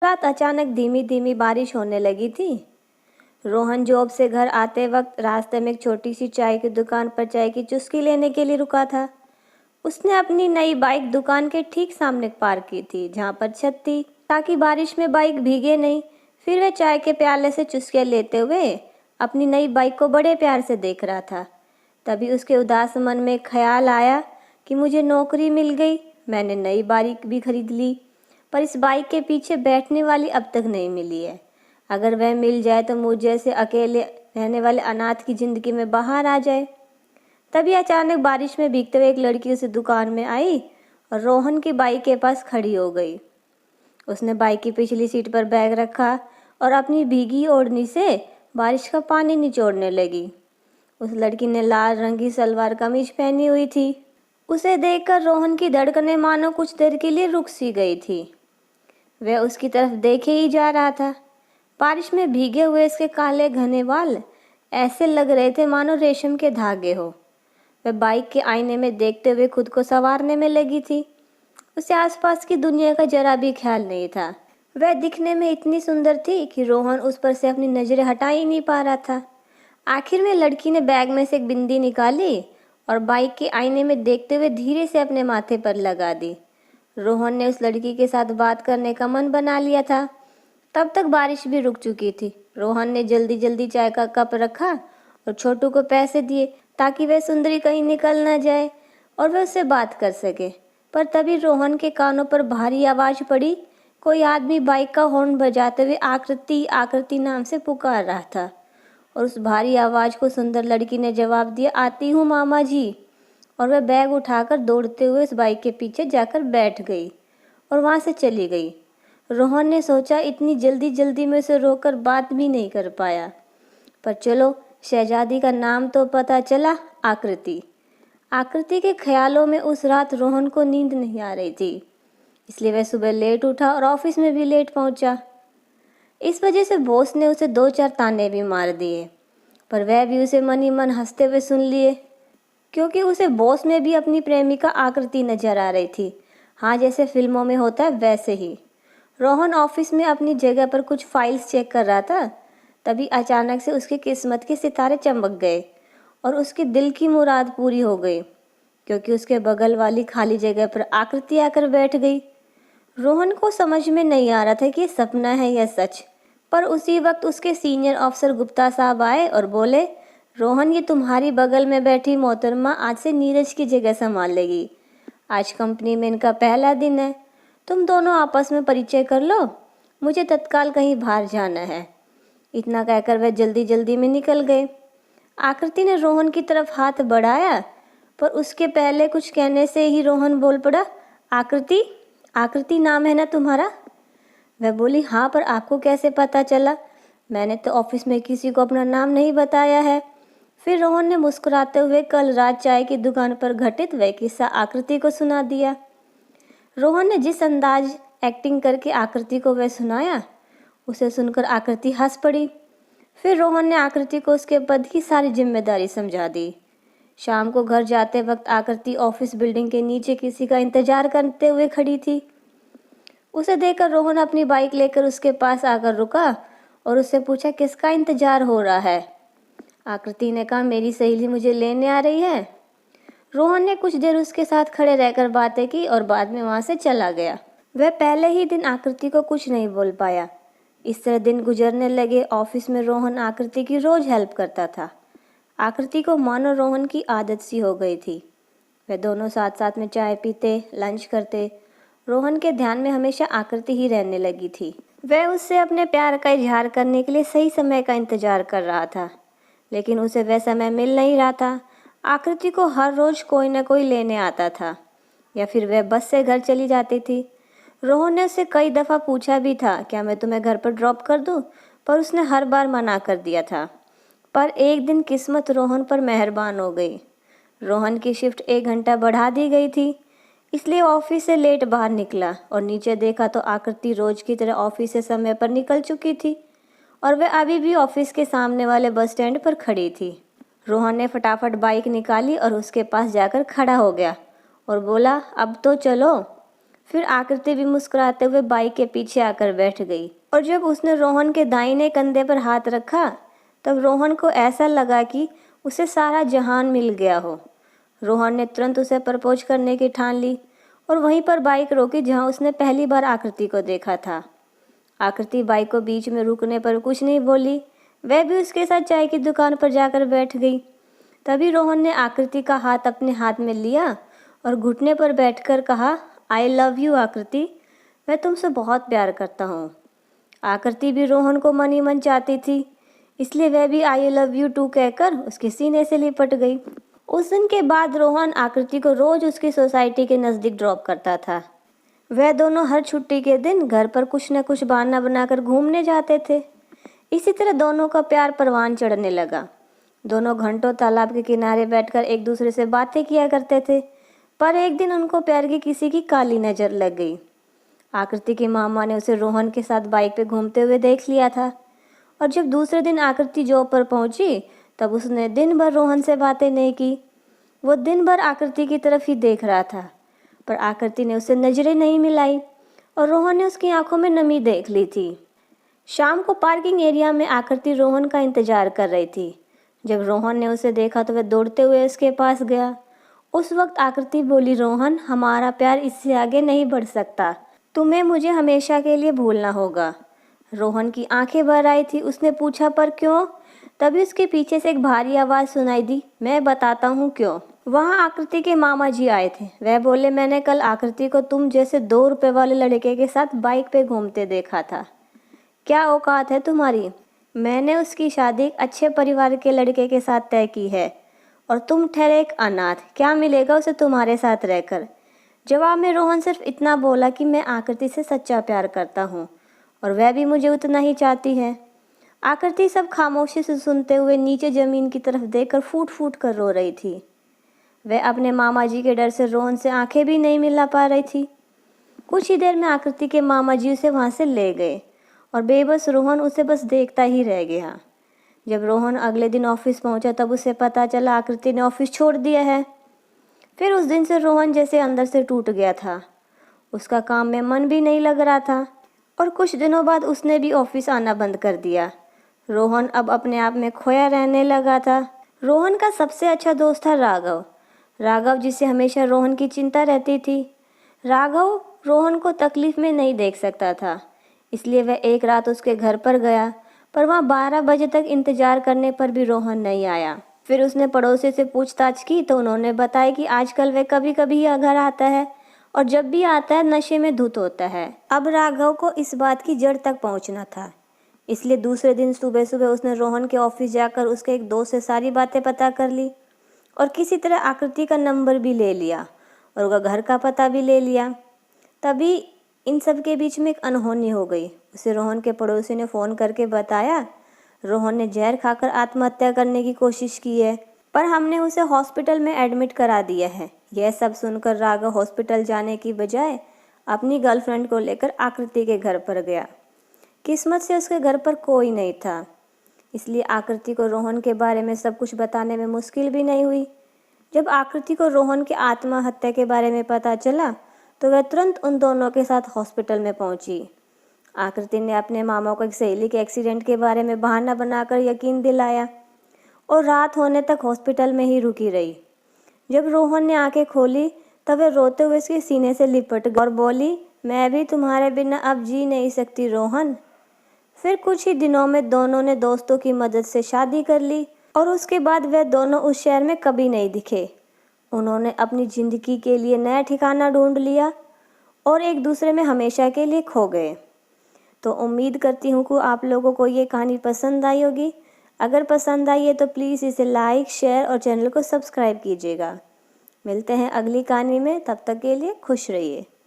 रात अचानक धीमी धीमी बारिश होने लगी थी। रोहन जॉब से घर आते वक्त रास्ते में एक छोटी सी चाय की दुकान पर चाय की चुस्की लेने के लिए रुका था। उसने अपनी नई बाइक दुकान के ठीक सामने पार्क की थी, जहाँ पर छत थी ताकि बारिश में बाइक भीगे नहीं। फिर वह चाय के प्याले से चुस्कियाँ लेते हुए अपनी नई बाइक को बड़े प्यार से देख रहा था। तभी उसके उदास मन में ख्याल आया कि मुझे नौकरी मिल गई, मैंने नई बाइक भी खरीद ली, पर इस बाइक के पीछे बैठने वाली अब तक नहीं मिली है। अगर वह मिल जाए तो मुझ जैसे अकेले रहने वाले अनाथ की ज़िंदगी में बाहर आ जाए। तभी अचानक बारिश में भीगते हुए एक लड़की उस दुकान में आई और रोहन की बाइक के पास खड़ी हो गई। उसने बाइक की पिछली सीट पर बैग रखा और अपनी भीगी ओढ़नी से बारिश का पानी निचोड़ने लगी। उस लड़की ने लाल रंग की सलवार कमीज पहनी हुई थी। उसे देखकर रोहन की धड़कनें मानो कुछ देर के लिए रुक सी गई थी। वह उसकी तरफ देखे ही जा रहा था। बारिश में भीगे हुए इसके काले घने बाल ऐसे लग रहे थे मानो रेशम के धागे हो। वह बाइक के आईने में देखते हुए खुद को संवारने में लगी थी। उसे आसपास की दुनिया का जरा भी ख्याल नहीं था। वह दिखने में इतनी सुंदर थी कि रोहन उस पर से अपनी नज़रें हटा ही नहीं पा रहा था। आखिर में लड़की ने बैग में से एक बिंदी निकाली और बाइक के आईने में देखते हुए धीरे से अपने माथे पर लगा दी। रोहन ने उस लड़की के साथ बात करने का मन बना लिया था। तब तक बारिश भी रुक चुकी थी। रोहन ने जल्दी जल्दी चाय का कप रखा और छोटू को पैसे दिए ताकि वह सुंदरी कहीं निकल ना जाए और वह उससे बात कर सके। पर तभी रोहन के कानों पर भारी आवाज़ पड़ी। कोई आदमी बाइक का हॉर्न बजाते हुए आकृति आकृति नाम से पुकार रहा था और उस भारी आवाज़ को सुंदर लड़की ने जवाब दिया, आती हूँ मामा जी। और वह बैग उठाकर दौड़ते हुए उस बाइक के पीछे जाकर बैठ गई और वहाँ से चली गई। रोहन ने सोचा इतनी जल्दी जल्दी में उसे रोककर बात भी नहीं कर पाया, पर चलो शहजादी का नाम तो पता चला, आकृति। आकृति के ख्यालों में उस रात रोहन को नींद नहीं आ रही थी, इसलिए वह सुबह लेट उठा और ऑफिस में भी लेट पहुंचा। इस वजह से बॉस ने उसे 2-4 ताने भी मार दिए, पर वह भी उसे मन ही मन हंसते हुए सुन लिए, क्योंकि उसे बॉस में भी अपनी प्रेमिका आकृति नजर आ रही थी। हाँ, जैसे फिल्मों में होता है वैसे ही। रोहन ऑफिस में अपनी जगह पर कुछ फाइल्स चेक कर रहा था। तभी अचानक से उसकी किस्मत के सितारे चमक गए और उसके दिल की मुराद पूरी हो गई, क्योंकि उसके बगल वाली खाली जगह पर आकृति आकर बैठ गई। रोहन को समझ में नहीं आ रहा था कि ये सपना है या सच, पर उसी वक्त उसके सीनियर अफसर गुप्ता साहब आए और बोले, रोहन, ये तुम्हारी बगल में बैठी मोहतरमा आज से नीरज की जगह संभाल लेगी। आज कंपनी में इनका पहला दिन है, तुम दोनों आपस में परिचय कर लो, मुझे तत्काल कहीं बाहर जाना है। इतना कहकर वह जल्दी जल्दी में निकल गए। आकृति ने रोहन की तरफ हाथ बढ़ाया, पर उसके पहले कुछ कहने से ही रोहन बोल पड़ा, आकृति, आकृति नाम है ना तुम्हारा? वह बोली, हाँ, पर आपको कैसे पता चला? मैंने तो ऑफिस में किसी को अपना नाम नहीं बताया है। फिर रोहन ने मुस्कुराते हुए कल रात चाय की दुकान पर घटित वह किस्सा आकृति को सुना दिया। रोहन ने जिस अंदाज एक्टिंग करके आकृति को वह सुनाया, उसे सुनकर आकृति हंस पड़ी। फिर रोहन ने आकृति को उसके पद की सारी जिम्मेदारी समझा दी। शाम को घर जाते वक्त आकृति ऑफिस बिल्डिंग के नीचे किसी का इंतजार करते हुए खड़ी थी। उसे देखकर रोहन अपनी बाइक लेकर उसके पास आकर रुका और उससे पूछा, किसका इंतजार हो रहा है? आकृति ने कहा, मेरी सहेली मुझे लेने आ रही है। रोहन ने कुछ देर उसके साथ खड़े रहकर बातें की और बाद में वहाँ से चला गया। वह पहले ही दिन आकृति को कुछ नहीं बोल पाया। इस तरह दिन गुजरने लगे। ऑफिस में रोहन आकृति की रोज हेल्प करता था। आकृति को मानो रोहन की आदत सी हो गई थी। वे दोनों साथ साथ में चाय पीते, लंच करते। रोहन के ध्यान में हमेशा आकृति ही रहने लगी थी। वह उससे अपने प्यार का इजहार करने के लिए सही समय का इंतजार कर रहा था, लेकिन उसे वह समय मिल नहीं रहा था। आकृति को हर रोज कोई न कोई लेने आता था या फिर वह बस से घर चली जाती थी। रोहन ने उससे कई दफ़ा पूछा भी था, क्या मैं तुम्हें घर पर ड्रॉप कर दूं? पर उसने हर बार मना कर दिया था। पर एक दिन किस्मत रोहन पर मेहरबान हो गई। रोहन की शिफ्ट 1 घंटा बढ़ा दी गई थी, इसलिए ऑफिस से लेट बाहर निकला और नीचे देखा तो आकृति रोज की तरह ऑफिस से समय पर निकल चुकी थी और वह अभी भी ऑफिस के सामने वाले बस स्टैंड पर खड़ी थी। रोहन ने फटाफट बाइक निकाली और उसके पास जाकर खड़ा हो गया और बोला, अब तो चलो। फिर आकृति भी मुस्कुराते हुए बाइक के पीछे आकर बैठ गई और जब उसने रोहन के दाहिने कंधे पर हाथ रखा तब रोहन को ऐसा लगा कि उसे सारा जहान मिल गया हो। रोहन ने तुरंत उसे प्रपोज करने की ठान ली और वहीं पर बाइक रोकी जहां उसने पहली बार आकृति को देखा था। आकृति बाइक को बीच में रुकने पर कुछ नहीं बोली, वह भी उसके साथ चाय की दुकान पर जाकर बैठ गई। तभी रोहन ने आकृति का हाथ अपने हाथ में लिया और घुटने पर बैठकर कहा, आई लव यू आकृति, मैं तुमसे बहुत प्यार करता हूँ। आकृति भी रोहन को मन ही मन चाहती थी, इसलिए वह भी आई लव यू टू कहकर उसके सीने से लिपट गई। उस दिन के बाद रोहन आकृति को रोज उसकी सोसाइटी के नज़दीक ड्रॉप करता था। वह दोनों हर छुट्टी के दिन घर पर कुछ न कुछ बहाना बनाकर घूमने जाते थे। इसी तरह दोनों का प्यार परवान चढ़ने लगा। दोनों घंटों तालाब के किनारे बैठकर एक दूसरे से बातें किया करते थे, पर एक दिन उनको प्यार की किसी की काली नज़र लग गई। आकृति की मामा ने उसे रोहन के साथ बाइक पे घूमते हुए देख लिया था और जब दूसरे दिन आकृति जॉब पर पहुंची तब उसने दिन भर रोहन से बातें नहीं की। वो दिन भर आकृति की तरफ ही देख रहा था, पर आकृति ने उससे नज़रें नहीं मिलाई और रोहन ने उसकी आंखों में नमी देख ली थी। शाम को पार्किंग एरिया में आकृति रोहन का इंतजार कर रही थी। जब रोहन ने उसे देखा तो वह दौड़ते हुए उसके पास गया। उस वक्त आकृति बोली, रोहन, हमारा प्यार इससे आगे नहीं बढ़ सकता, तुम्हें मुझे हमेशा के लिए भूलना होगा। रोहन की आंखें भर आई थी। उसने पूछा, पर क्यों? तभी उसके पीछे से एक भारी आवाज़ सुनाई दी, मैं बताता हूँ क्यों। वहाँ आकृति के मामा जी आए थे। वह बोले, मैंने कल आकृति को तुम जैसे 2 रुपए वाले लड़के के साथ बाइक पे घूमते देखा था। क्या औकात है तुम्हारी? मैंने उसकी शादी एक अच्छे परिवार के लड़के के साथ तय की है और तुम ठहरे एक अनाथ, क्या मिलेगा उसे तुम्हारे साथ रहकर? जवाब में रोहन सिर्फ इतना बोला कि मैं आकृति से सच्चा प्यार करता हूँ और वह भी मुझे उतना ही चाहती है। आकृति सब खामोशी से सुनते हुए नीचे ज़मीन की तरफ देखकर फूट फूट कर रो रही थी। वह अपने मामा जी के डर से रोहन से आंखें भी नहीं मिला पा रही थी। कुछ ही देर में आकृति के मामा जी उसे वहाँ से ले गए और बेबस रोहन उसे बस देखता ही रह गया। जब रोहन अगले दिन ऑफिस पहुंचा तब उसे पता चला आकृति ने ऑफिस छोड़ दिया है। फिर उस दिन से रोहन जैसे अंदर से टूट गया था। उसका काम में मन भी नहीं लग रहा था और कुछ दिनों बाद उसने भी ऑफिस आना बंद कर दिया। रोहन अब अपने आप में खोया रहने लगा था। रोहन का सबसे अच्छा दोस्त था राघव। राघव जिसे हमेशा रोहन की चिंता रहती थी। राघव रोहन को तकलीफ में नहीं देख सकता था, इसलिए वह एक रात उसके घर पर गया, पर वहाँ 12 बजे तक इंतजार करने पर भी रोहन नहीं आया। फिर उसने पड़ोसी से पूछताछ की तो उन्होंने बताया कि आजकल वह कभी कभी ही घर आता है और जब भी आता है नशे में धुत होता है। अब राघव को इस बात की जड़ तक पहुंचना था, इसलिए दूसरे दिन सुबह सुबह उसने रोहन के ऑफिस जाकर उसके एक दोस्त से सारी बातें पता कर ली और किसी तरह आकृति का नंबर भी ले लिया और उसका घर का पता भी ले लिया। तभी इन सब के बीच में एक अनहोनी हो गई। उसे रोहन के पड़ोसी ने फ़ोन करके बताया, रोहन ने जहर खाकर आत्महत्या करने की कोशिश की है, पर हमने उसे हॉस्पिटल में एडमिट करा दिया है। यह सब सुनकर राघव हॉस्पिटल जाने की बजाय अपनी गर्लफ्रेंड को लेकर आकृति के घर पर गया। किस्मत से उसके घर पर कोई नहीं था, इसलिए आकृति को रोहन के बारे में सब कुछ बताने में मुश्किल भी नहीं हुई। जब आकृति को रोहन के आत्महत्या के बारे में पता चला तो वह तुरंत उन दोनों के साथ हॉस्पिटल में पहुंची। आकृति ने अपने मामा को एक सहेली के एक्सीडेंट के बारे में बहाना बनाकर यकीन दिलाया और रात होने तक हॉस्पिटल में ही रुकी रही। जब रोहन ने आंखें खोली तब वह रोते हुए उसके सीने से लिपट गई और बोली, मैं भी तुम्हारे बिना अब जी नहीं सकती रोहन। फिर कुछ ही दिनों में दोनों ने दोस्तों की मदद से शादी कर ली और उसके बाद वह दोनों उस शहर में कभी नहीं दिखे। उन्होंने अपनी ज़िंदगी के लिए नया ठिकाना ढूंढ लिया और एक दूसरे में हमेशा के लिए खो गए। तो उम्मीद करती हूँ कि आप लोगों को ये कहानी पसंद आई होगी। अगर पसंद आई है तो प्लीज़ इसे लाइक, शेयर और चैनल को सब्सक्राइब कीजिएगा। मिलते हैं अगली कहानी में, तब तक के लिए खुश रहिए।